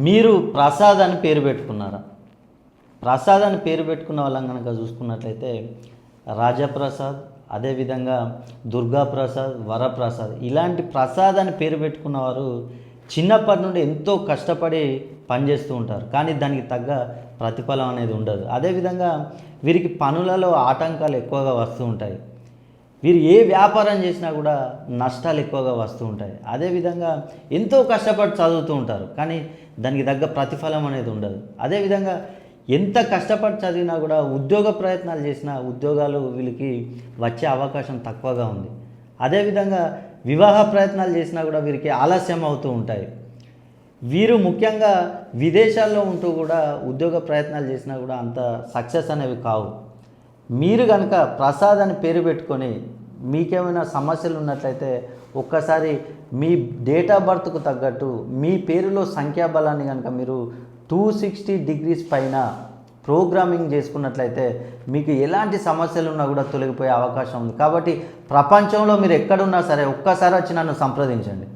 మీరు ప్రసాద్ అని పేరు పెట్టుకున్నారా? ప్రసాద్ అని పేరు పెట్టుకున్న వాళ్ళని కనుక చూసుకున్నట్లయితే రాజప్రసాద్, అదేవిధంగా దుర్గాప్రసాద్, వరప్రసాద్, ఇలాంటి ప్రసాద్ అని పేరు పెట్టుకున్న వారు చిన్నప్పటి నుండి ఎంతో కష్టపడి పనిచేస్తూ ఉంటారు, కానీ దానికి తగ్గ ప్రతిఫలం అనేది ఉండదు. అదేవిధంగా వీరికి పనులలో ఆటంకాలు ఎక్కువగా వస్తూ ఉంటాయి. వీరు ఏ వ్యాపారం చేసినా కూడా నష్టాలు ఎక్కువగా వస్తూ ఉంటాయి. అదేవిధంగా ఎంతో కష్టపడి చదువుతూ ఉంటారు, కానీ దానికి తగ్గ ప్రతిఫలం అనేది ఉండదు. అదేవిధంగా ఎంత కష్టపడి చదివినా కూడా ఉద్యోగ ప్రయత్నాలు చేసినా ఉద్యోగాలు వీళ్ళకి వచ్చే అవకాశం తక్కువగా ఉంది. అదేవిధంగా వివాహ ప్రయత్నాలు చేసినా కూడా వీరికి ఆలస్యం అవుతూ ఉంటాయి. వీరు ముఖ్యంగా విదేశాల్లో ఉంటూ కూడా ఉద్యోగ ప్రయత్నాలు చేసినా కూడా అంత సక్సెస్ అనేవి కావు. మీరు కనుక ప్రసాద్ అని పేరు పెట్టుకొని మీకేమైనా సమస్యలు ఉన్నట్లయితే ఒక్కసారి మీ డేట్ ఆఫ్ బర్త్కు తగ్గట్టు మీ పేరులో సంఖ్యాబలాన్ని కనుక మీరు 260 degrees పైన ప్రోగ్రామింగ్ చేసుకున్నట్లయితే మీకు ఎలాంటి సమస్యలు ఉన్నా కూడా తొలగిపోయే అవకాశం ఉంది. కాబట్టి ప్రపంచంలో మీరు ఎక్కడున్నా సరే ఒక్కసారి వచ్చి నన్ను సంప్రదించండి.